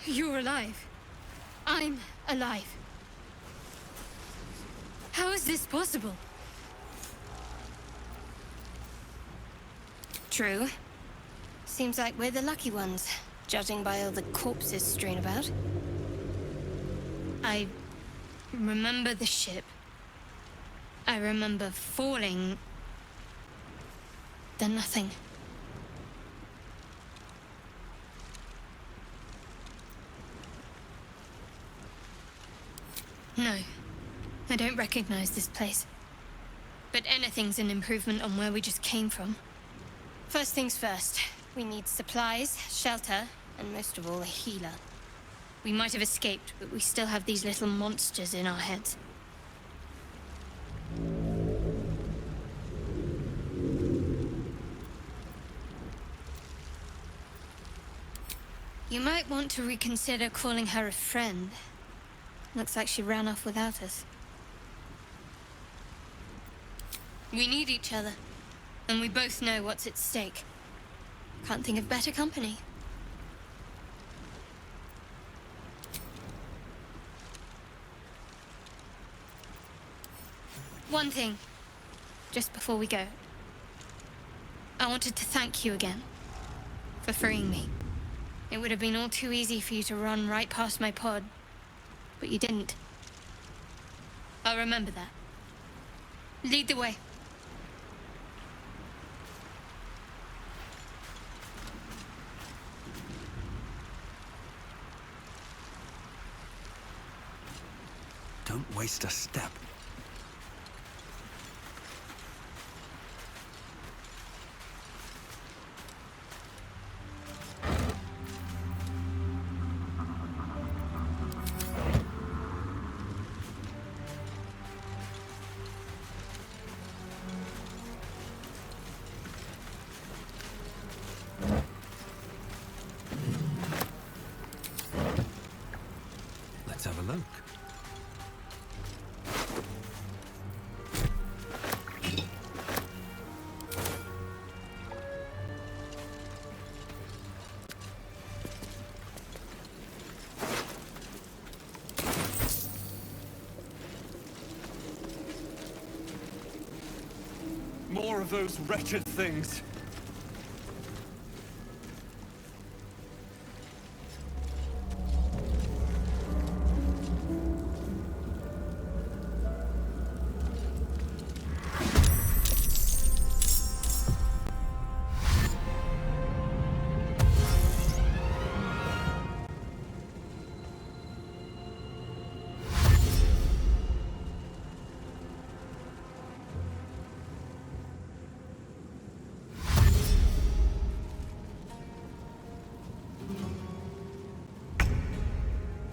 You're alive. I'm alive. How is this possible? True. Seems like we're the lucky ones, judging by all the corpses strewn about. I remember the ship. I remember falling. Then nothing. No, I don't recognize this place. But anything's an improvement on where we just came from. First things first, we need supplies, shelter, and most of all, a healer. We might have escaped, but we still have these little monsters in our heads. You might want to reconsider calling her a friend. Looks like she ran off without us. We need each other, and we both know what's at stake. Can't think of better company. One thing, just before we go. I wanted to thank you again for freeing me. It would have been all too easy for you to run right past my pod, but you didn't. I'll remember that. Lead the way. Don't waste a step. Let's have a look. More of those wretched things.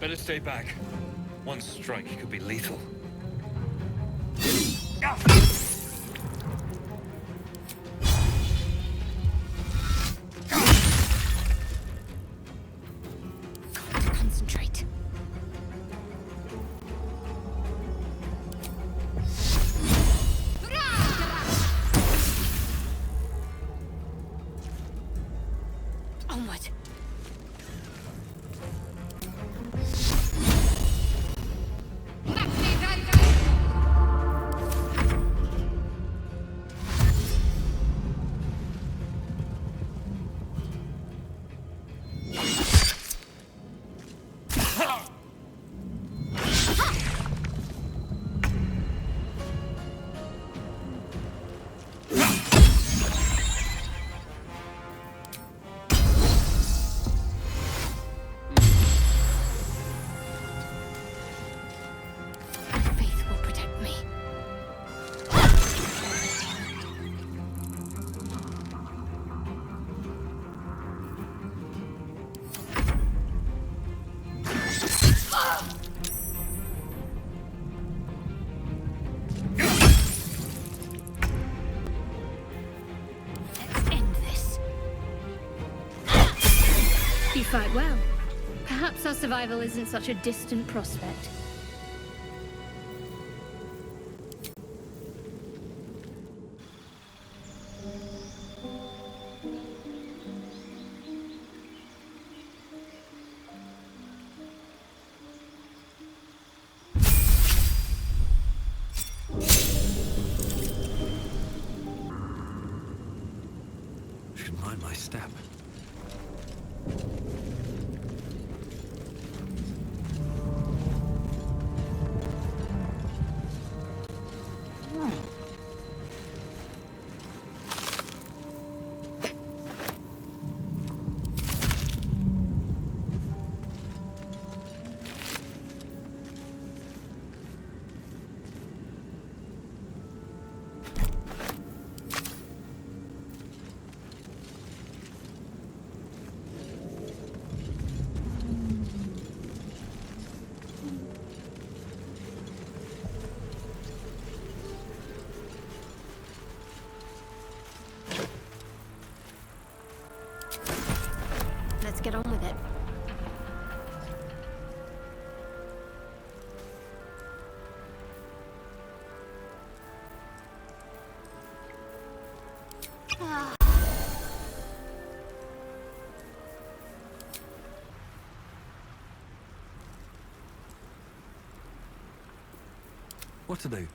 Better stay back. One strike could be lethal. Concentrate. Onward. Faith will protect me. Let's end this. You fight well. Perhaps our survival isn't such a distant prospect. step. Let's get on with it. What to do?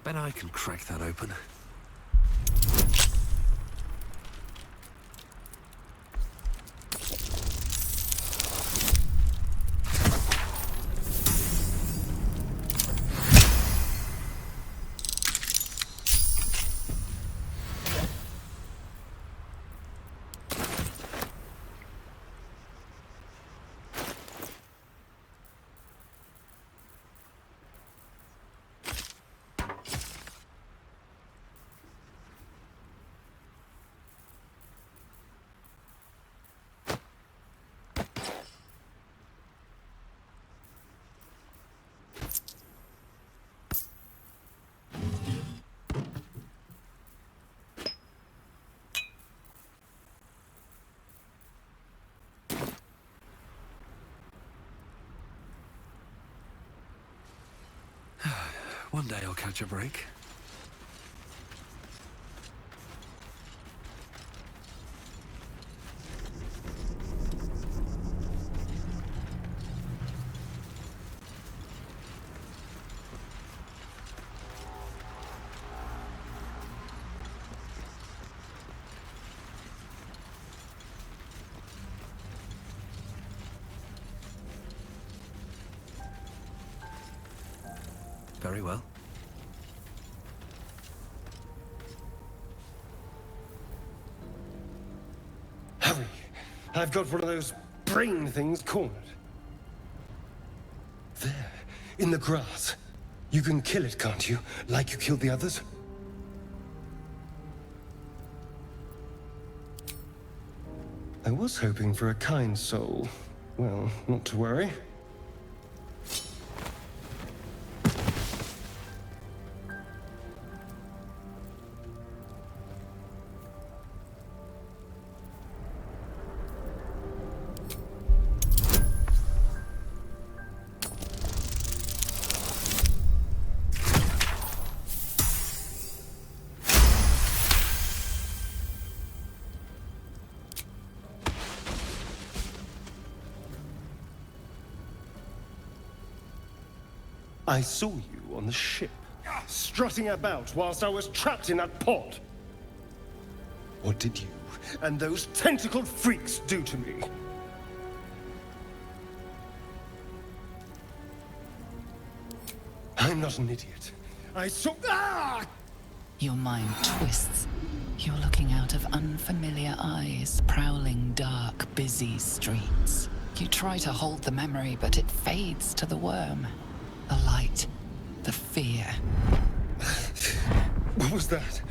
Bet I can crack that open. One day I'll catch a break. Very well. Hurry! I've got one of those brain things cornered. There, in the grass. You can kill it, can't you? Like you killed the others? I was hoping for a kind soul. Well, not to worry. I saw you on the ship, strutting about whilst I was trapped in that pod. What did you and those tentacled freaks do to me? I'm not an idiot. I saw... Ah! Your mind twists. You're looking out of unfamiliar eyes, prowling dark, busy streets. You try to hold the memory, but it fades to the worm. The light, the fear. What was that?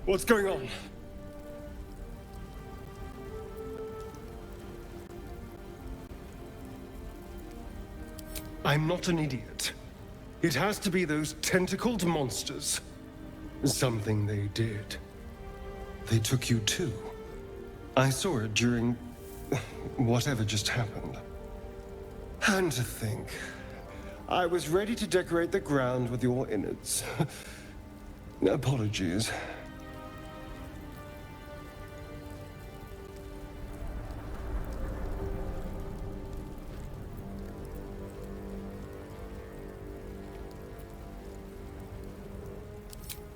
What's going on? I'm not an idiot. It has to be those tentacled monsters. Something they did. They took you too. I saw it during... whatever just happened. And to think... I was ready to decorate the ground with your innards. Apologies.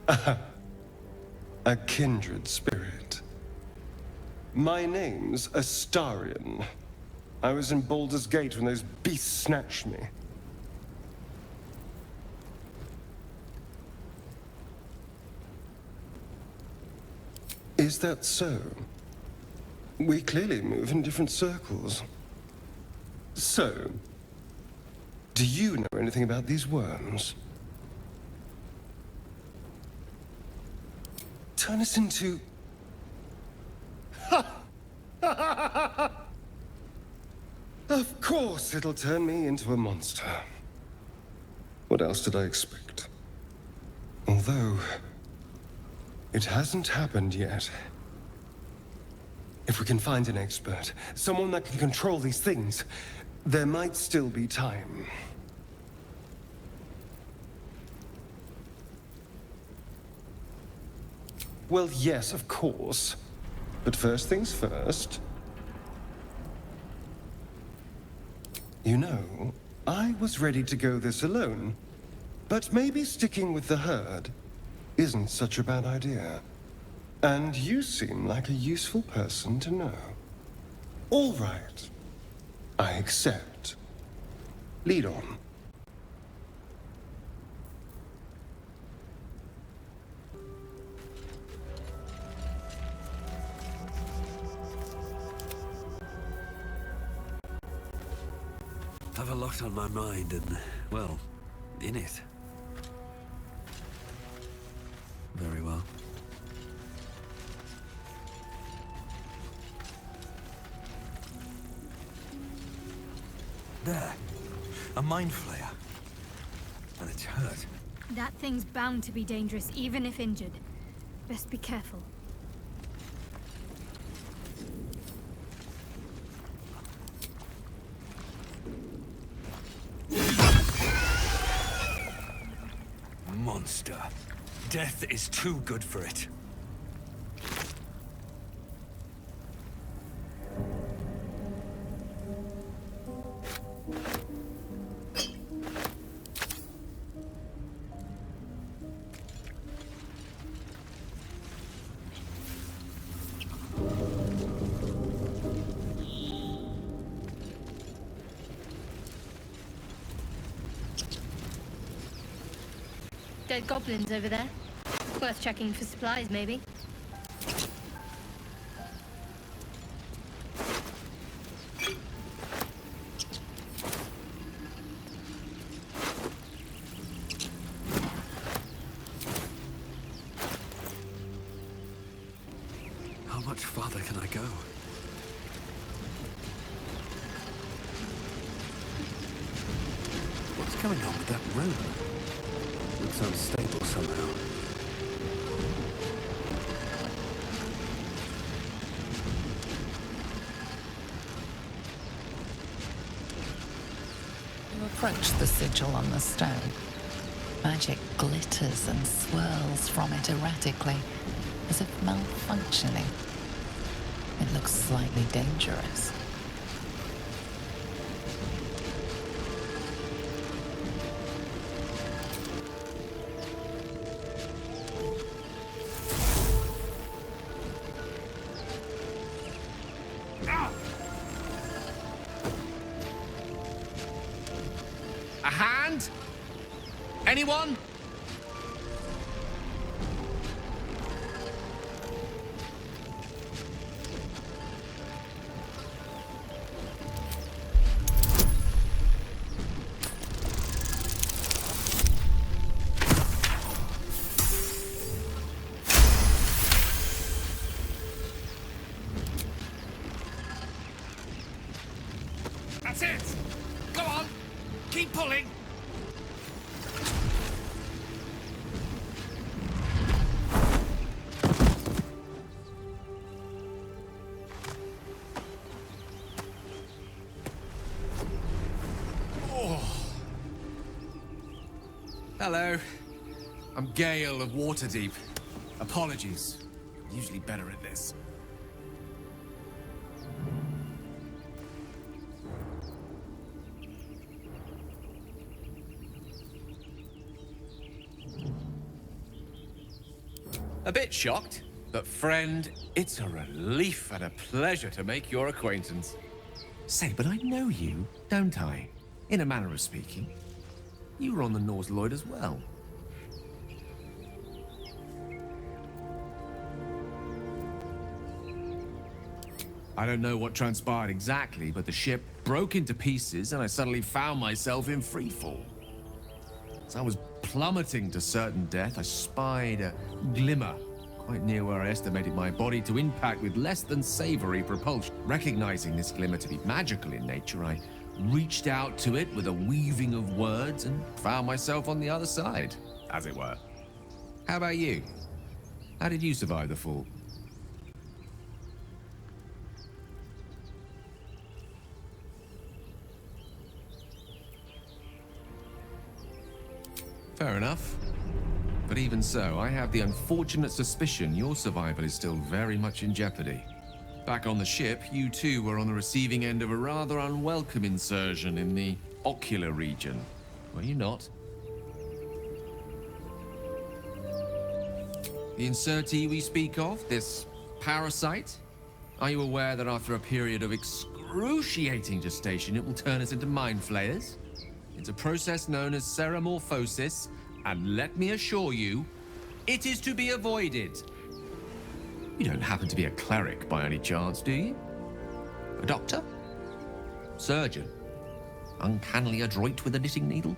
A kindred spirit. My name's Astarion. I was in Baldurs Gate when those beasts snatched me. Is that so? We clearly move in different circles. So, do you know anything about these worms? Turn us into... Of course it'll turn me into a monster. What else did I expect? Although, it hasn't happened yet. If we can find an expert, someone that can control these things, there might still be time. Well, yes, of course. But first things first. You know, I was ready to go this alone. But maybe sticking with the herd isn't such a bad idea. And you seem like a useful person to know. All right. I accept. Lead on. I've a lot on my mind and, well, in it. Very well. There. A mind flayer. And it's hurt. That thing's bound to be dangerous, even if injured. Best be careful. Monster. Death is too good for it. Dead goblins over there. Worth checking for supplies, maybe. How much farther can I go? What's going on with that room? Looks unstable somehow. You approach the sigil on the stone. Magic glitters and swirls from it erratically, as if malfunctioning. It looks slightly dangerous. A hand? Anyone? That's it! Go on! Keep pulling! Hello. I'm Gale of Waterdeep. Apologies. I'm usually better at this. A bit shocked, but friend, it's a relief and a pleasure to make your acquaintance. Say, but I know you, don't I? In a manner of speaking. You were on the Norse Lloyd as well. I don't know what transpired exactly, but the ship broke into pieces and I suddenly found myself in freefall. As I was plummeting to certain death, I spied a glimmer quite near where I estimated my body to impact with less than savory propulsion. Recognizing this glimmer to be magical in nature, I reached out to it with a weaving of words and found myself on the other side, as it were. How about you? How did you survive the fall? Fair enough. But even so, I have the unfortunate suspicion your survival is still very much in jeopardy. Back on the ship, you too were on the receiving end of a rather unwelcome insertion in the ocular region, were you not? The insertee we speak of, this parasite? Are you aware that after a period of excruciating gestation, it will turn us into mind flayers? It's a process known as seromorphosis, and let me assure you, it is to be avoided. You don't happen to be a cleric by any chance, do you? A doctor? Surgeon? Uncannily adroit with a knitting needle?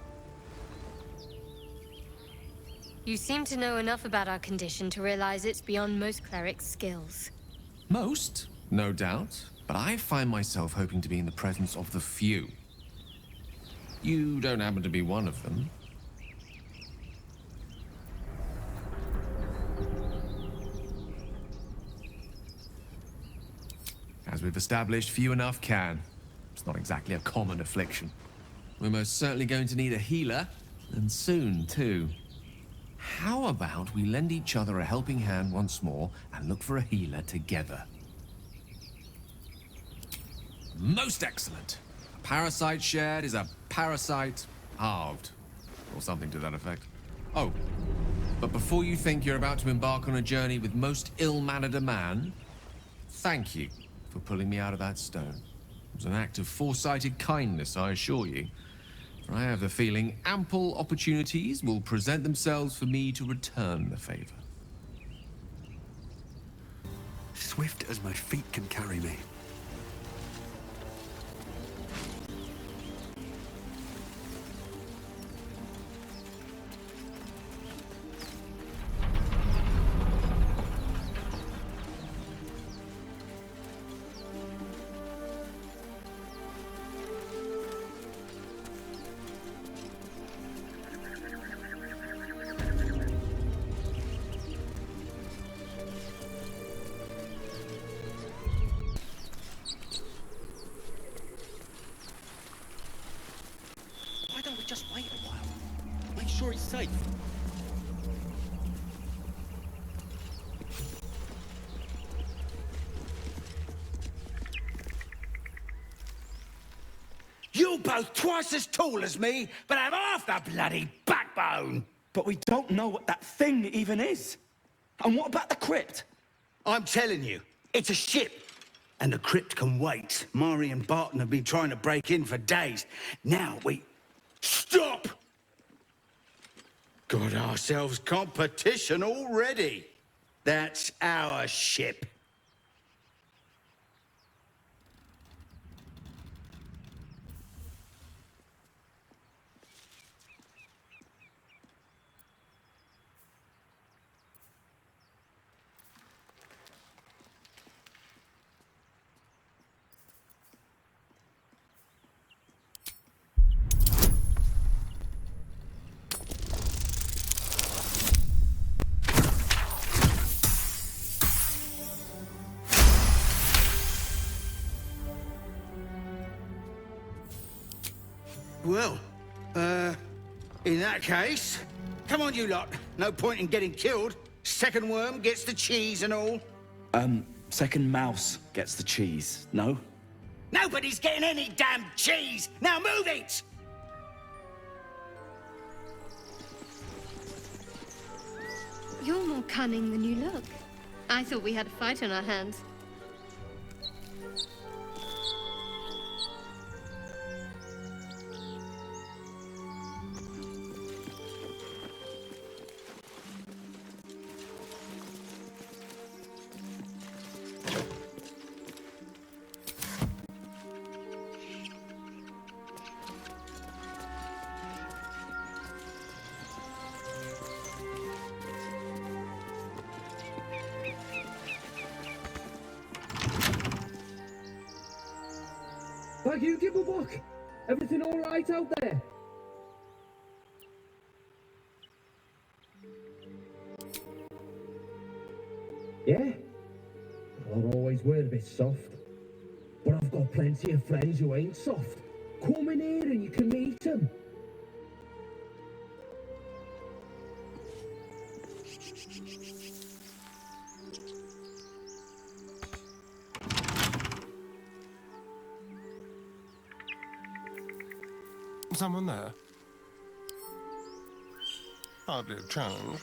You seem to know enough about our condition to realize it's beyond most clerics' skills. Most, no doubt, but I find myself hoping to be in the presence of the few. You don't happen to be one of them. As we've established, few enough can. It's not exactly a common affliction. We're most certainly going to need a healer, and soon, too. How about we lend each other a helping hand once more and look for a healer together? Most excellent! A parasite shared is a parasite halved, or something to that effect. Oh, but before you think you're about to embark on a journey with most ill-mannered a man, thank you for pulling me out of that stone. It was an act of foresighted kindness, I assure you. For I have the feeling ample opportunities will present themselves for me to return the favor. Swift as my feet can carry me. Sure he's safe. You're both twice as tall as me, but have half the bloody backbone. But we don't know what that thing even is. And what about the crypt? I'm telling you, it's a ship. And the crypt can wait. Mari and Barton have been trying to break in for days. Now we... Stop! Got ourselves competition already. That's our ship. Well, in that case, come on you lot. No point in getting killed. Second worm gets the cheese and all. Second mouse gets the cheese, no? Nobody's getting any damn cheese! Now move it! You're more cunning than you look. I thought we had a fight on our hands. Thank you, Gibblebuck. Everything all right out there? Yeah? Well, I always were a bit soft. But I've got plenty of friends who ain't soft. Come in here and you can meet them. Someone there? Hardly a challenge.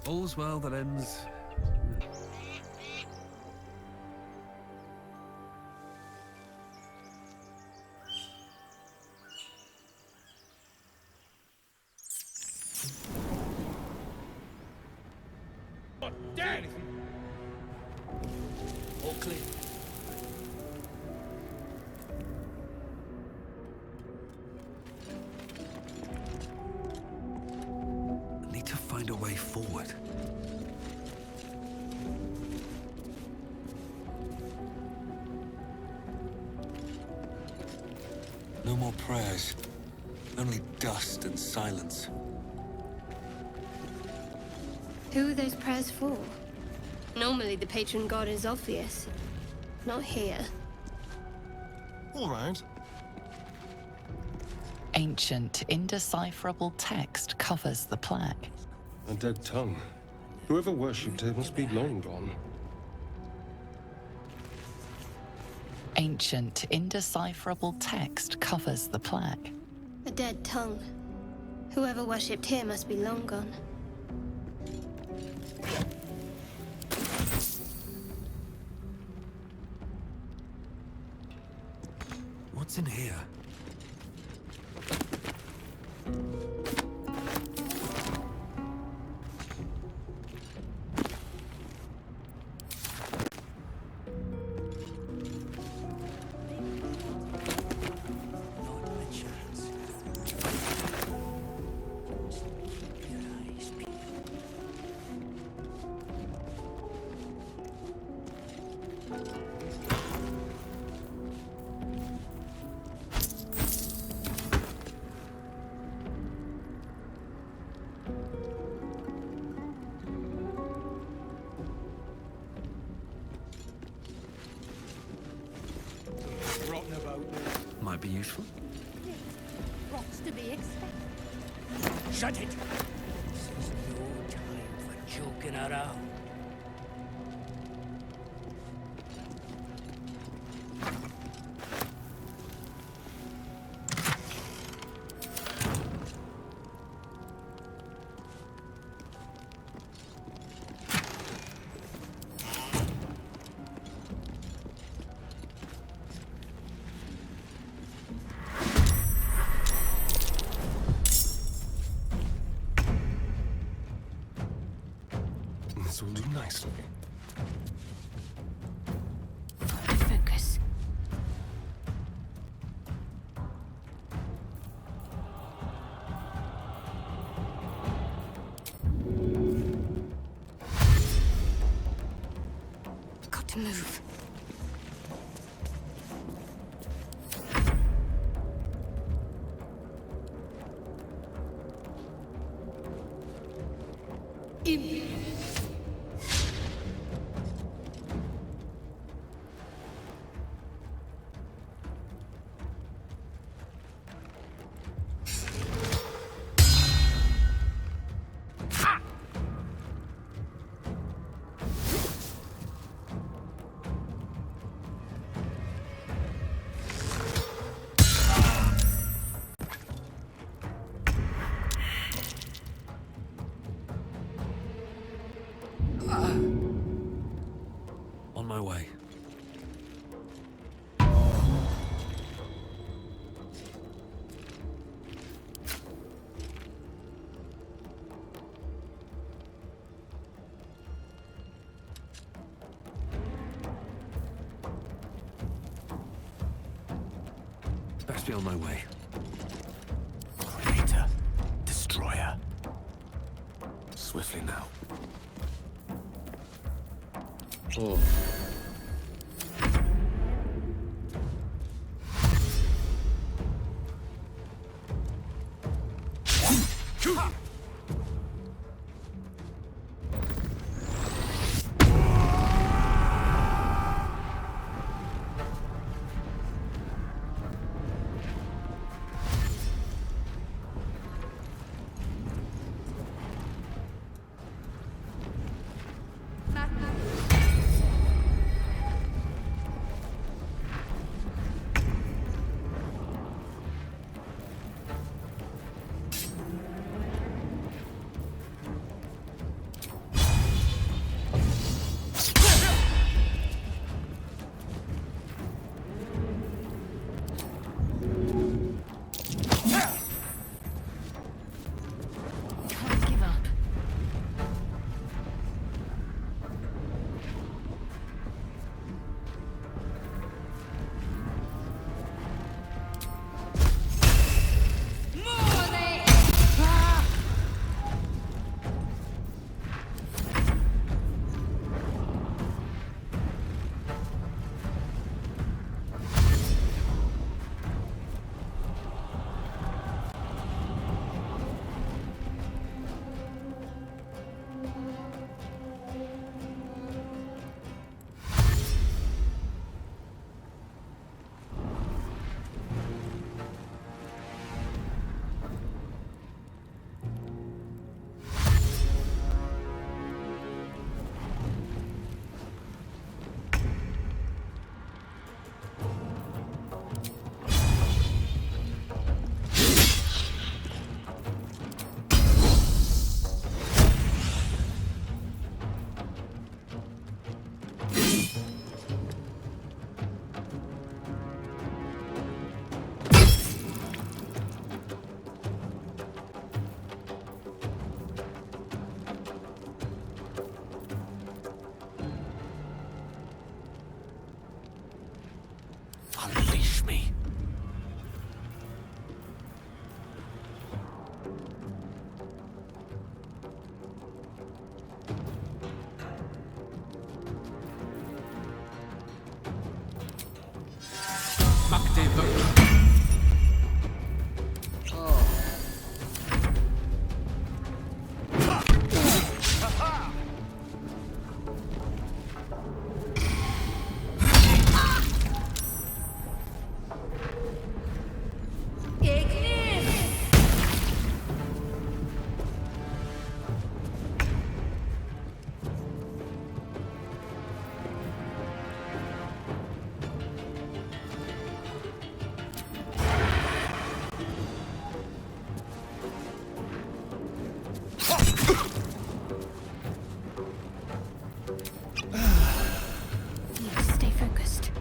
All's well that ends. All clear. I need to find a way forward. No more prayers. Only dust and silence. Who are those prayers for? Normally the patron god is obvious. Not here. All right. Ancient, indecipherable text covers the plaque. A dead tongue. Whoever worshipped her must be long gone. Ancient, indecipherable text covers the plaque. A dead tongue. Whoever worshipped here must be long gone. What's in here? Might be useful. What's to be expected? Shut it! This is no time for joking around. This will do nicely. Focus. Got to move. my way. Best be on my way. Creator. Destroyer. Swiftly now. Oh. Unleash me. Stay focused.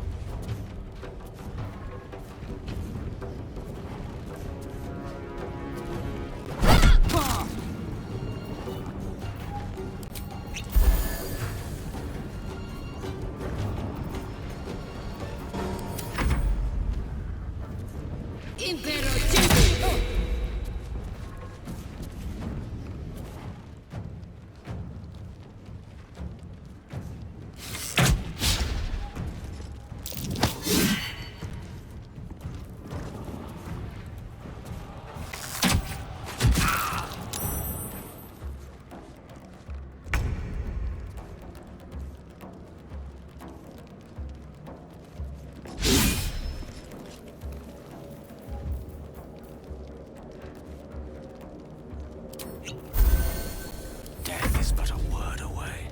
Death is but a word away.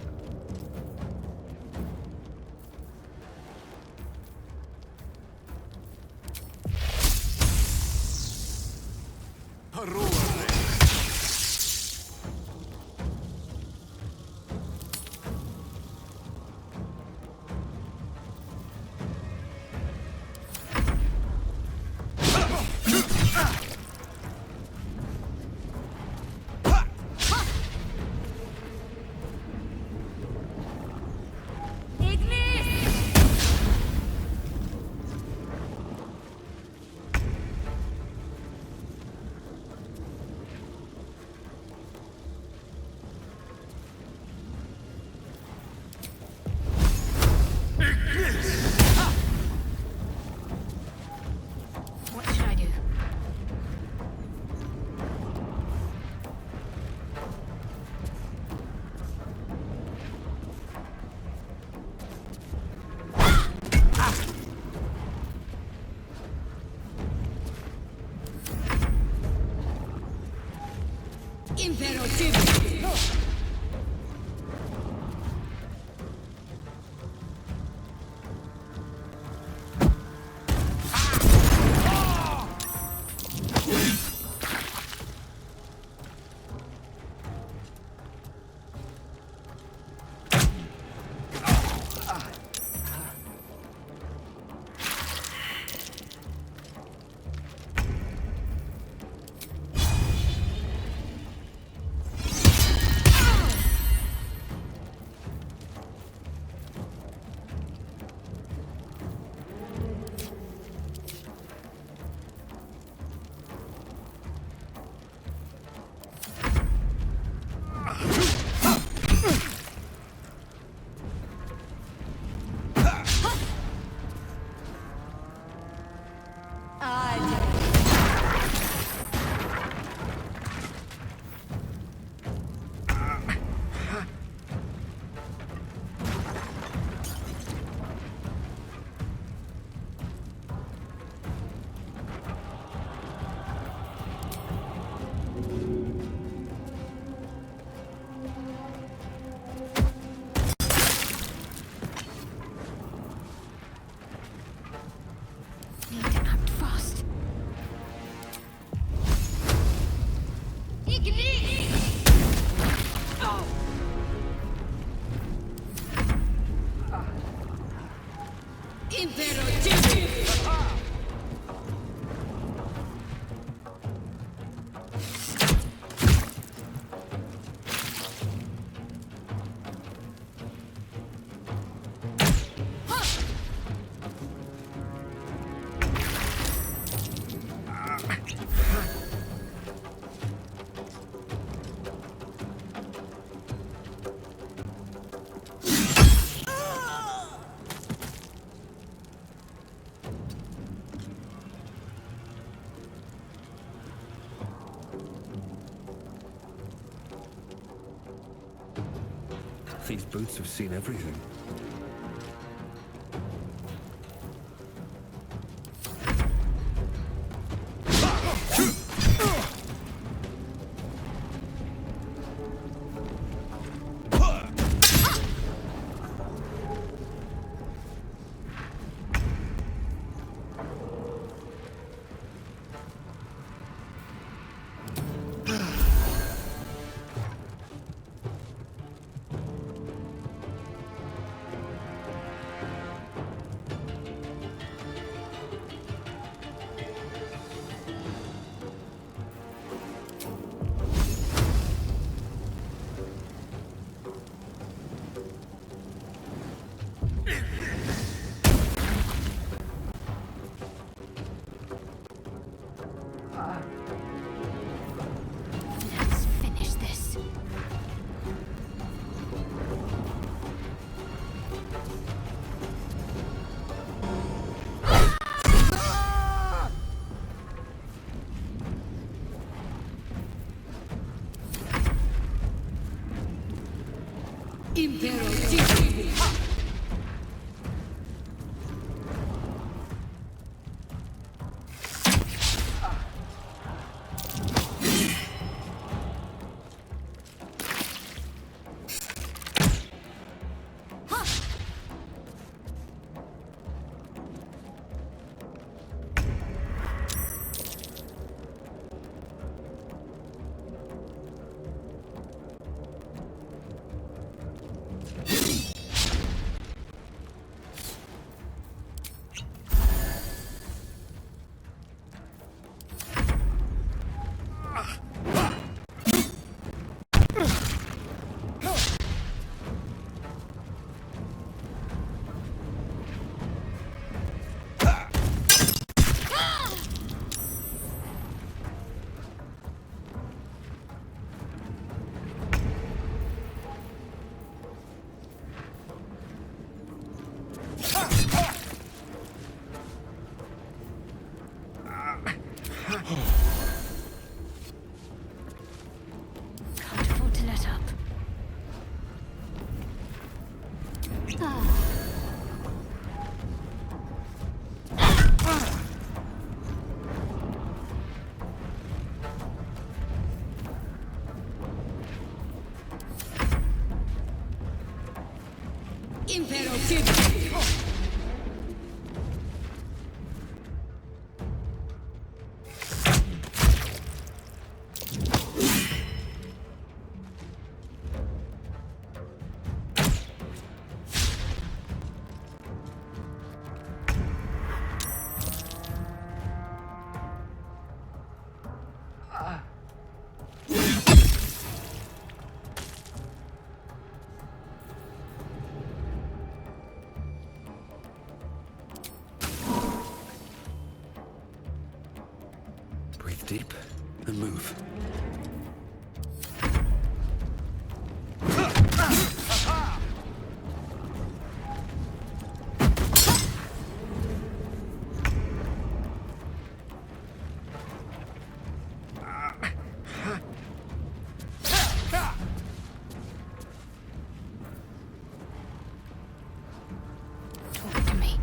These boots have seen everything. Breathe deep and move. Talk to me.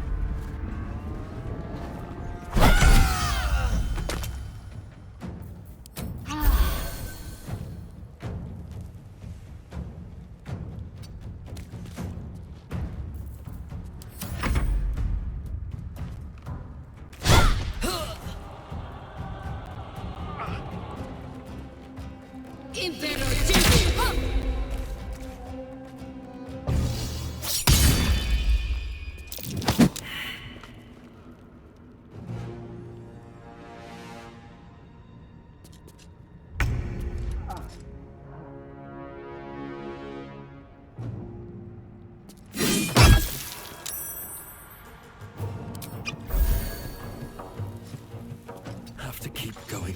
Have to keep going.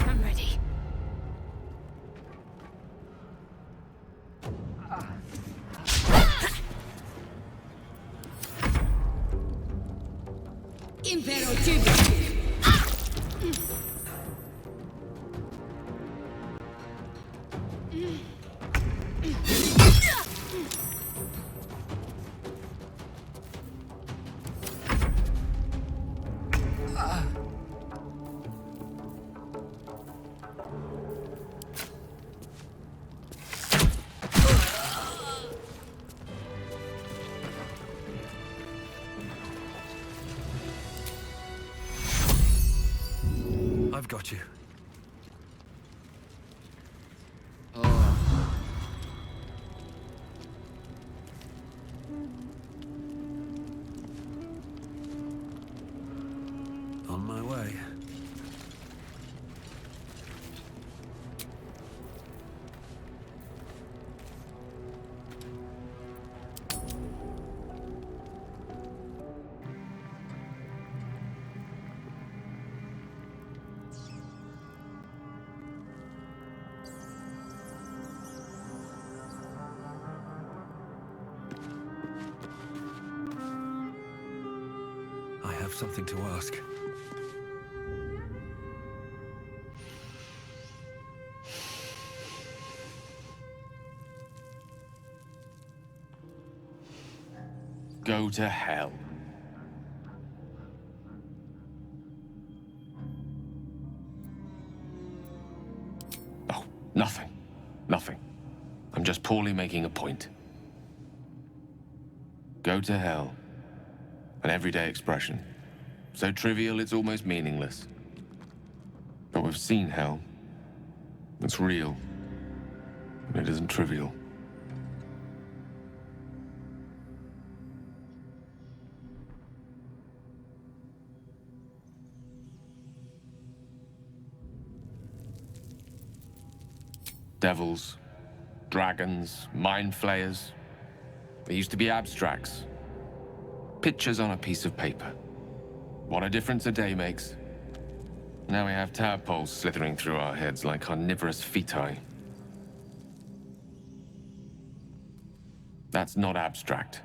I'm ready. I've got you. On my way. I have something to ask. Go to hell. Oh, nothing. Nothing. I'm just poorly making a point. Go to hell. An everyday expression. So trivial it's almost meaningless. But we've seen hell. It's real. And it isn't trivial. Devils, dragons, mind flayers. They used to be abstracts. Pictures on a piece of paper. What a difference a day makes. Now we have tadpoles slithering through our heads like carnivorous feti. That's not abstract.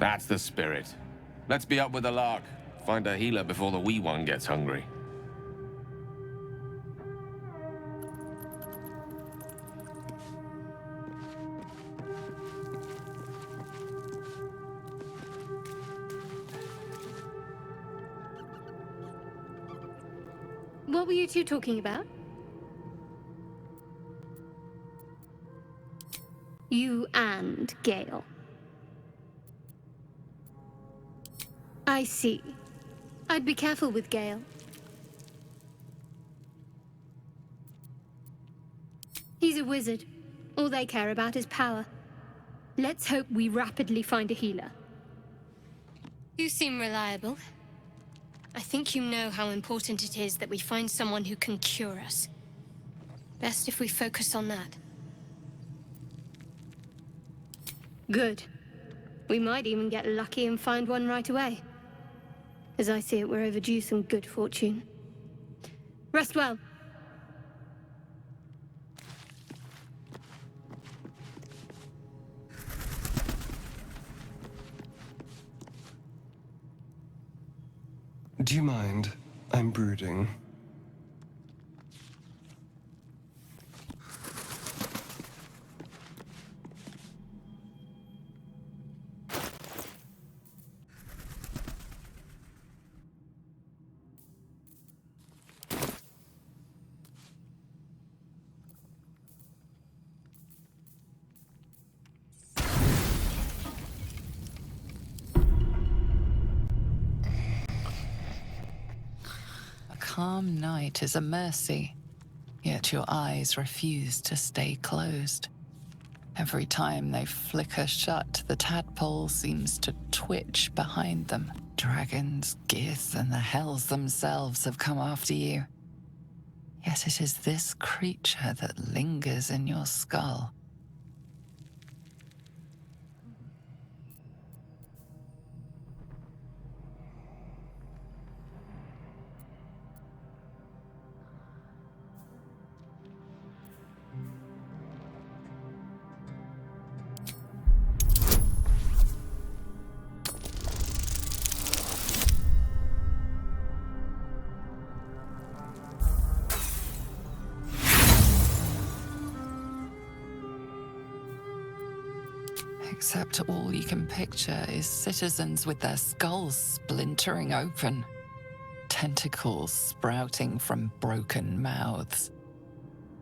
That's the spirit. Let's be up with the lark. Find a healer before the wee one gets hungry. What were you two talking about? You and Gale. I see. I'd be careful with Gale. He's a wizard. All they care about is power. Let's hope we rapidly find a healer. You seem reliable. I think you know how important it is that we find someone who can cure us. Best if we focus on that. Good. We might even get lucky and find one right away. As I see it, we're overdue some good fortune. Rest well. Do you mind? I'm brooding. Calm night is a mercy, yet your eyes refuse to stay closed. Every time they flicker shut, the tadpole seems to twitch behind them. Dragons, geese, and the hells themselves have come after you. Yet it is this creature that lingers in your skull. Except all you can picture is citizens with their skulls splintering open, tentacles sprouting from broken mouths.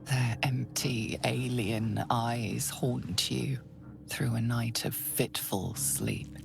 Their empty, alien eyes haunt you through a night of fitful sleep.